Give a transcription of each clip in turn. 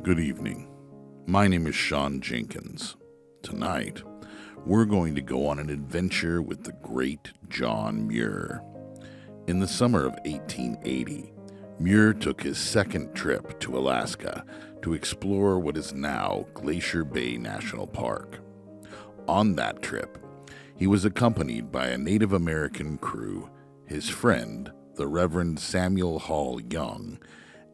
Good evening. My name is Sean Jenkins. Tonight, we're going to go on an adventure with the great John Muir. In the summer of 1880, Muir took his second trip to Alaska to explore what is now Glacier Bay National Park. On that trip, he was accompanied by a Native American crew, his friend, the Reverend Samuel Hall Young,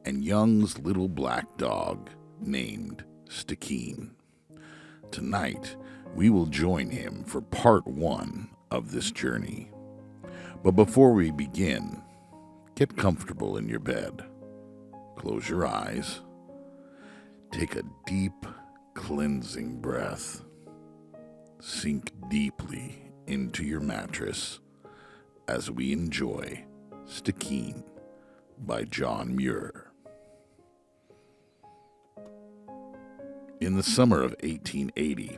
and Young's little black dog named Stikeen. Tonight, we will join him for part one of this journey. But before we begin, get comfortable in your bed. Close your eyes. Take a deep, cleansing breath. Sink deeply into your mattress as we enjoy Stikeen by John Muir. In the summer of 1880,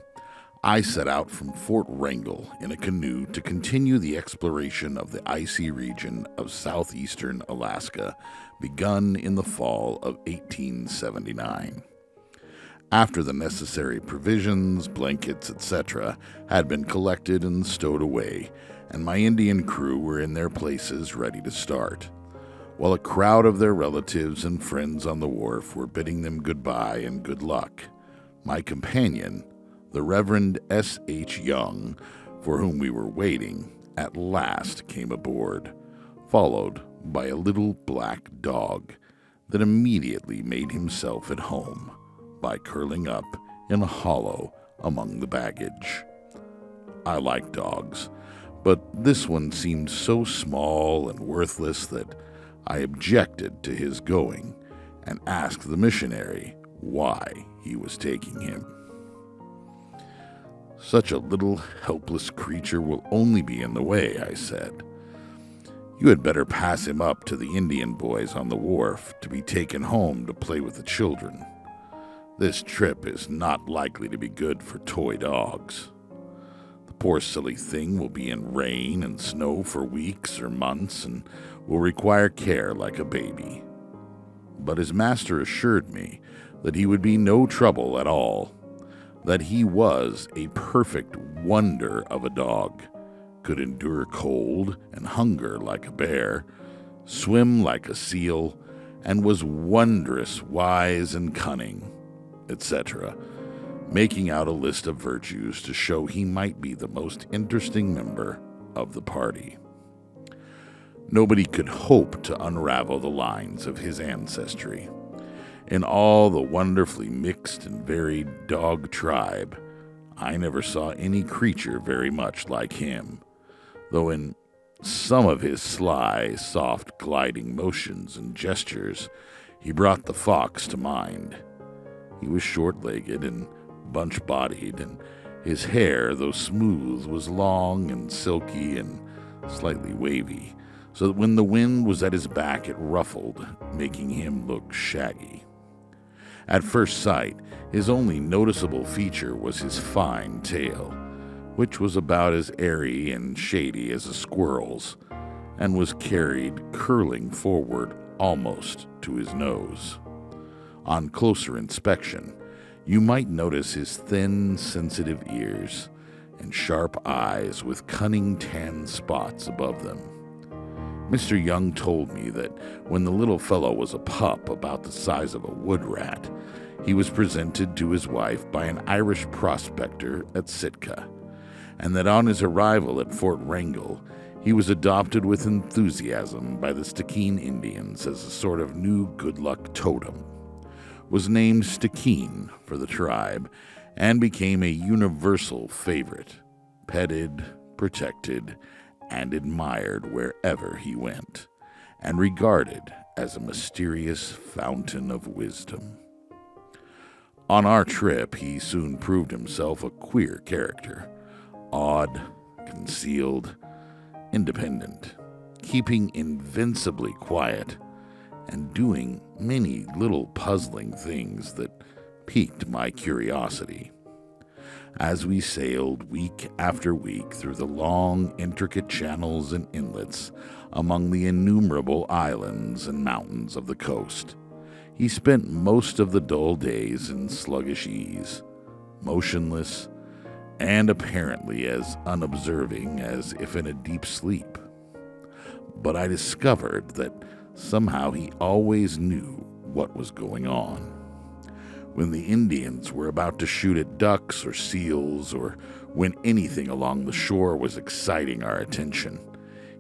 I set out from Fort Wrangell in a canoe to continue the exploration of the icy region of southeastern Alaska, begun in the fall of 1879. After the necessary provisions, blankets, etc., had been collected and stowed away, and my Indian crew were in their places ready to start, while a crowd of their relatives and friends on the wharf were bidding them goodbye and good luck, my companion, the Reverend S.H. Young, for whom we were waiting, at last came aboard, followed by a little black dog that immediately made himself at home by curling up in a hollow among the baggage. I like dogs, but this one seemed so small and worthless that I objected to his going and asked the missionary why he was taking him. Such a little helpless creature will only be in the way, I said. You had better pass him up to the Indian boys on the wharf to be taken home to play with the children. This trip is not likely to be good for toy dogs. The poor silly thing will be in rain and snow for weeks or months and will require care like a baby. But his master assured me that he would be no trouble at all, that he was a perfect wonder of a dog, could endure cold and hunger like a bear, swim like a seal, and was wondrous wise and cunning, etc., making out a list of virtues to show he might be the most interesting member of the party. Nobody could hope to unravel the lines of his ancestry. In all the wonderfully mixed and varied dog tribe, I never saw any creature very much like him, though in some of his sly, soft, gliding motions and gestures, he brought the fox to mind. He was short-legged and bunch-bodied, and his hair, though smooth, was long and silky and slightly wavy, so that when the wind was at his back it ruffled, making him look shaggy. At first sight, his only noticeable feature was his fine tail, which was about as airy and shady as a squirrel's, and was carried curling forward almost to his nose. On closer inspection, you might notice his thin, sensitive ears and sharp eyes with cunning tan spots above them. Mr. Young told me that when the little fellow was a pup about the size of a wood rat, he was presented to his wife by an Irish prospector at Sitka, and that on his arrival at Fort Wrangell, he was adopted with enthusiasm by the Stickeen Indians as a sort of new good luck totem, was named Stikeen for the tribe, and became a universal favorite, petted, protected, and admired wherever he went, and regarded as a mysterious fountain of wisdom. On our trip, he soon proved himself a queer character, odd, concealed, independent, keeping invincibly quiet, and doing many little puzzling things that piqued my curiosity. As we sailed week after week through the long, intricate channels and inlets among the innumerable islands and mountains of the coast, He spent most of the dull days in sluggish ease, motionless, and apparently as unobserving as if in a deep sleep. But I discovered that somehow he always knew what was going on. When the Indians were about to shoot at ducks or seals, or when anything along the shore was exciting our attention,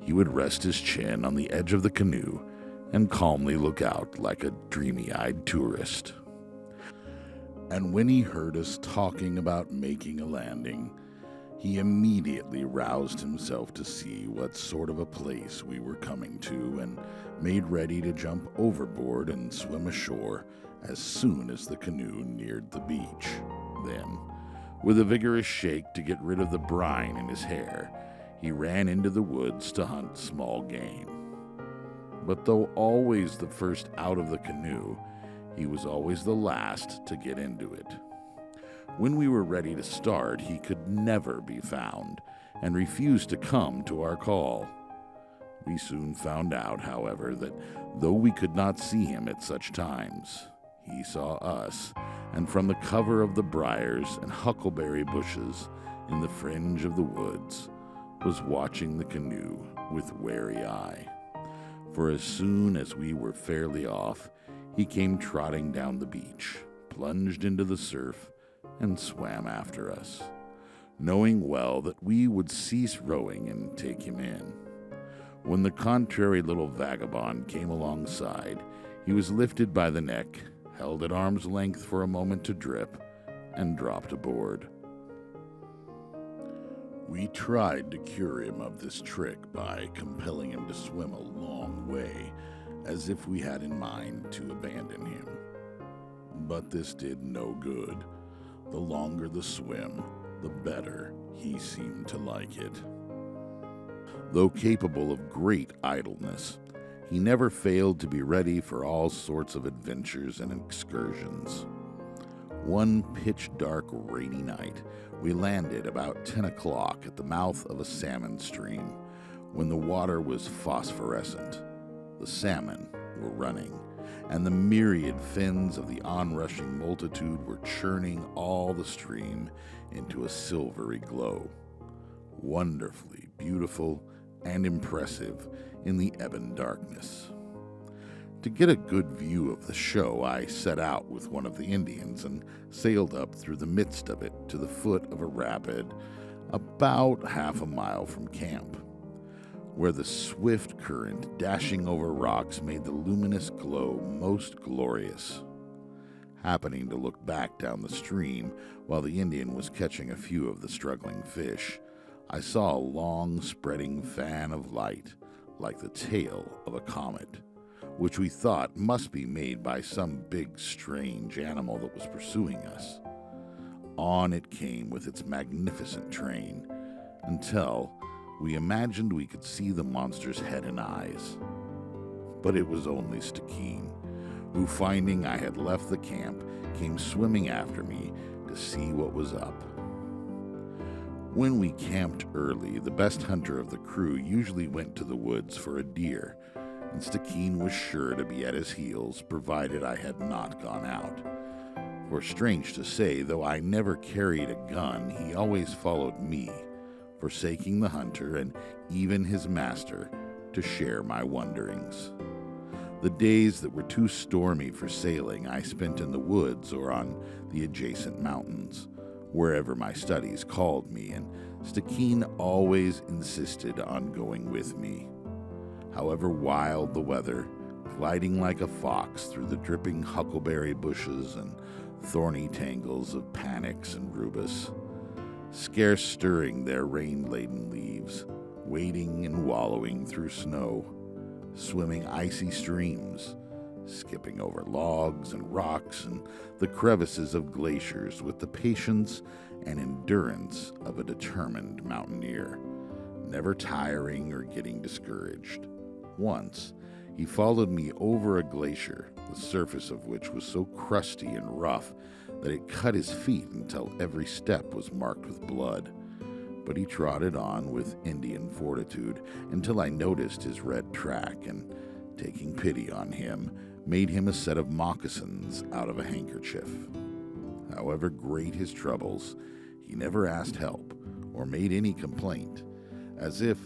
he would rest his chin on the edge of the canoe and calmly look out like a dreamy-eyed tourist. And when he heard us talking about making a landing, he immediately roused himself to see what sort of a place we were coming to and made ready to jump overboard and swim ashore as soon as the canoe neared the beach. Then, with a vigorous shake to get rid of the brine in his hair, he ran into the woods to hunt small game. But though always the first out of the canoe, he was always the last to get into it. When we were ready to start, he could never be found and refused to come to our call. We soon found out, however, that though we could not see him at such times, he saw us, and from the cover of the briars and huckleberry bushes in the fringe of the woods, was watching the canoe with wary eye. For as soon as we were fairly off, he came trotting down the beach, plunged into the surf, and swam after us, knowing well that we would cease rowing and take him in. When the contrary little vagabond came alongside, he was lifted by the neck, held at arm's length for a moment to drip, and dropped aboard. We tried to cure him of this trick by compelling him to swim a long way, as if we had in mind to abandon him. But this did no good. The longer the swim, the better he seemed to like it. Though capable of great idleness, he never failed to be ready for all sorts of adventures and excursions. One pitch-dark rainy night, we landed about 10 o'clock at the mouth of a salmon stream, when the water was phosphorescent. The salmon were running, and the myriad fins of the onrushing multitude were churning all the stream into a silvery glow, wonderfully beautiful and impressive in the ebon darkness. To get a good view of the show, I set out with one of the Indians and sailed up through the midst of it to the foot of a rapid about half a mile from camp, where the swift current dashing over rocks made the luminous glow most glorious. Happening to look back down the stream while the Indian was catching a few of the struggling fish, I saw a long spreading fan of light like the tail of a comet, which we thought must be made by some big strange animal that was pursuing us. On it came with its magnificent train, until we imagined we could see the monster's head and eyes. But it was only Stikeen, who, finding I had left the camp, came swimming after me to see what was up. When we camped early, the best hunter of the crew usually went to the woods for a deer, and Stikeen was sure to be at his heels, provided I had not gone out. For strange to say, though I never carried a gun, he always followed me, forsaking the hunter and even his master to share my wanderings. The days that were too stormy for sailing I spent in the woods or on the adjacent mountains, wherever my studies called me, and Stikeen always insisted on going with me. However wild the weather, gliding like a fox through the dripping huckleberry bushes and thorny tangles of panax and rubus, scarce stirring their rain-laden leaves, wading and wallowing through snow, swimming icy streams, skipping over logs and rocks and the crevices of glaciers with the patience and endurance of a determined mountaineer, never tiring or getting discouraged. Once, he followed me over a glacier, the surface of which was so crusty and rough that it cut his feet until every step was marked with blood. But he trotted on with Indian fortitude until I noticed his red track and, taking pity on him, made him a set of moccasins out of a handkerchief. However great his troubles, he never asked help or made any complaint, as if,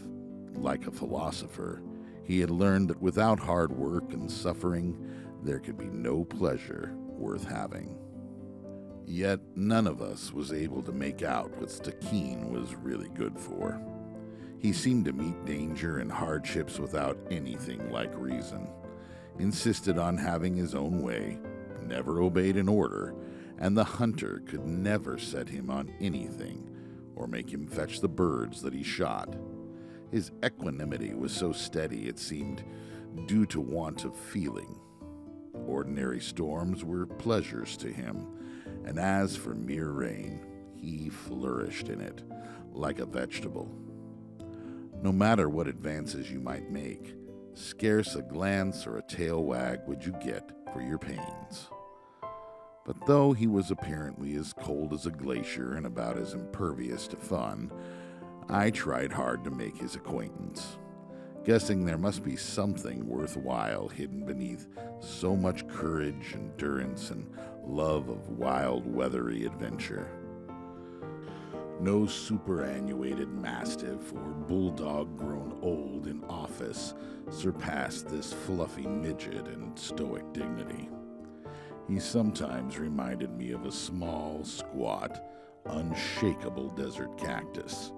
like a philosopher, he had learned that without hard work and suffering, there could be no pleasure worth having. Yet none of us was able to make out what Stikeen was really good for. He seemed to meet danger and hardships without anything like reason, insisted on having his own way, never obeyed an order, and the hunter could never set him on anything or make him fetch the birds that he shot. His equanimity was so steady it seemed due to want of feeling. Ordinary storms were pleasures to him, and as for mere rain, he flourished in it like a vegetable. No matter what advances you might make, scarce a glance or a tail wag would you get for your pains. But though he was apparently as cold as a glacier and about as impervious to fun, I tried hard to make his acquaintance, guessing there must be something worthwhile hidden beneath so much courage, endurance, and love of wild, weathery adventure. No superannuated mastiff or bulldog grown old in office surpassed this fluffy midget in stoic dignity. He sometimes reminded me of a small, squat, unshakable desert cactus,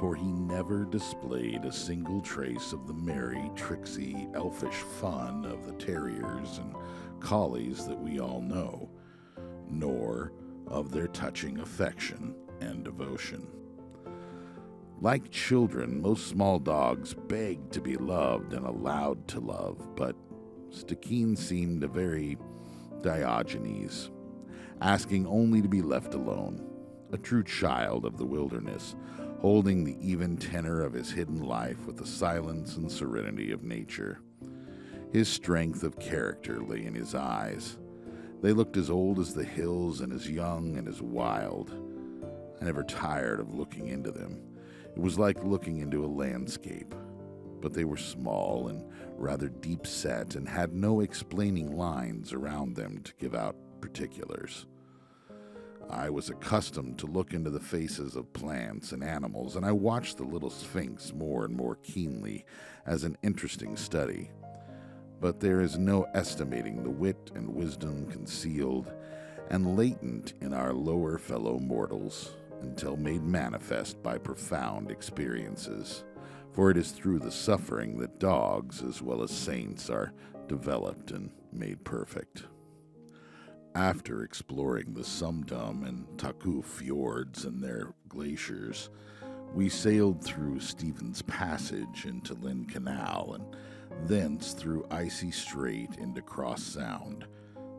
for he never displayed a single trace of the merry, tricksy, elfish fun of the terriers and collies that we all know, nor of their touching affection and devotion. Like children, most small dogs beg to be loved and allowed to love, but Stikeen seemed a very Diogenes, asking only to be left alone, a true child of the wilderness, holding the even tenor of his hidden life with the silence and serenity of nature. His strength of character lay in his eyes. They looked as old as the hills and as young and as wild. I never tired of looking into them. It was like looking into a landscape, but they were small and rather deep-set and had no explaining lines around them to give out particulars. I was accustomed to look into the faces of plants and animals, and I watched the little sphinx more and more keenly as an interesting study. But there is no estimating the wit and wisdom concealed and latent in our lower fellow mortals until made manifest by profound experiences, for it is through the suffering that dogs as well as saints are developed and made perfect. After exploring the Sumdum and Taku fjords and their glaciers, we sailed through Stephen's Passage into Lynn Canal and thence through Icy Strait into Cross Sound,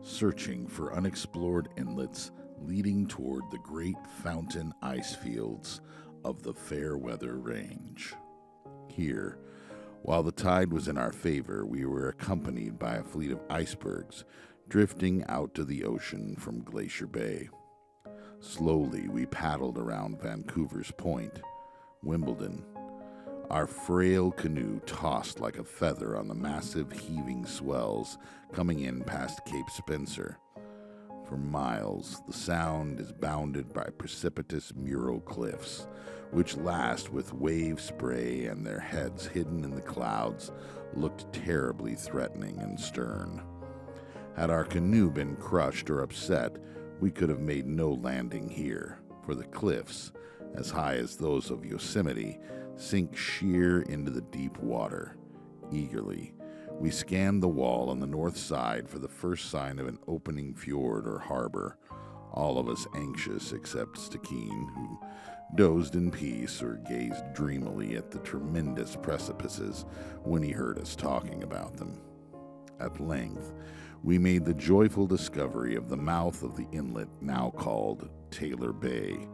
searching for unexplored inlets leading toward the great fountain ice fields of the Fairweather Range. Here, while the tide was in our favor, we were accompanied by a fleet of icebergs drifting out to the ocean from Glacier Bay. Slowly, we paddled around Vancouver's Point, Wimbledon. Our frail canoe tossed like a feather on the massive heaving swells coming in past Cape Spencer. For miles, the sound is bounded by precipitous mural cliffs, which last with wave spray and their heads hidden in the clouds looked terribly threatening and stern. Had our canoe been crushed or upset, we could have made no landing here, for the cliffs, as high as those of Yosemite, sink sheer into the deep water. Eagerly, we scanned the wall on the north side for the first sign of an opening fjord or harbor, all of us anxious except Stikeen, who dozed in peace or gazed dreamily at the tremendous precipices when he heard us talking about them. At length, we made the joyful discovery of the mouth of the inlet now called Taylor Bay,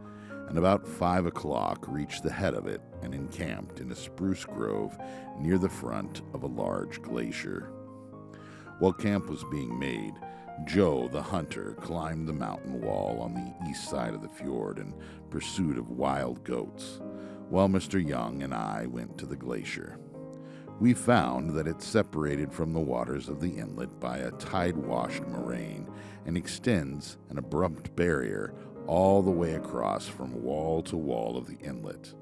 and about 5 o'clock reached the head of it and encamped in a spruce grove near the front of a large glacier. While camp was being made, Joe, the hunter, climbed the mountain wall on the east side of the fjord in pursuit of wild goats, while Mr. Young and I went to the glacier. We found that it's separated from the waters of the inlet by a tide-washed moraine and extends an abrupt barrier all the way across from wall to wall of the inlet,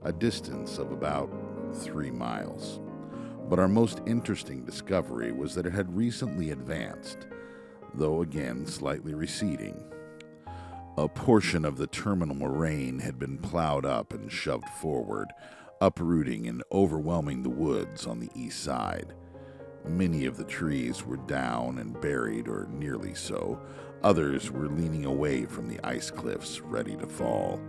a distance of about 3 miles. But our most interesting discovery was that it had recently advanced, though again slightly receding. A portion of the terminal moraine had been plowed up and shoved forward, uprooting and overwhelming the woods on the east side. Many of the trees were down and buried, or nearly so. Others were leaning away from the ice cliffs, ready to fall,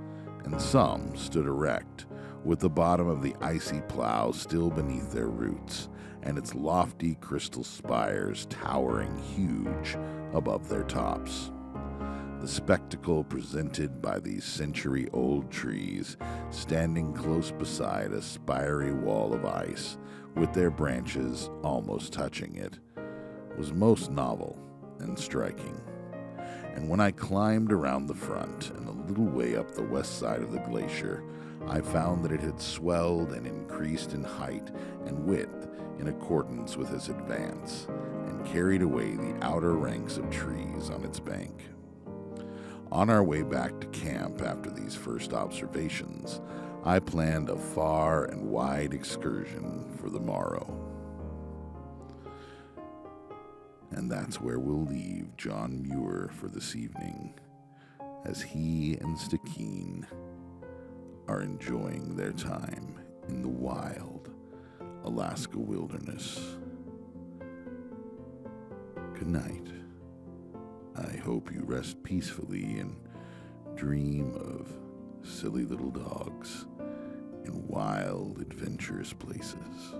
and some stood erect, with the bottom of the icy plow still beneath their roots, and its lofty crystal spires towering huge above their tops. The spectacle presented by these century-old trees, standing close beside a spiry wall of ice, with their branches almost touching it, was most novel and striking. And when I climbed around the front and a little way up the west side of the glacier, I found that it had swelled and increased in height and width in accordance with its advance, and carried away the outer ranks of trees on its bank. On our way back to camp after these first observations, I planned a far and wide excursion for the morrow. And that's where we'll leave John Muir for this evening, as he and Stikeen are enjoying their time in the wild Alaska wilderness. Good night. I hope you rest peacefully and dream of silly little dogs in wild, adventurous places.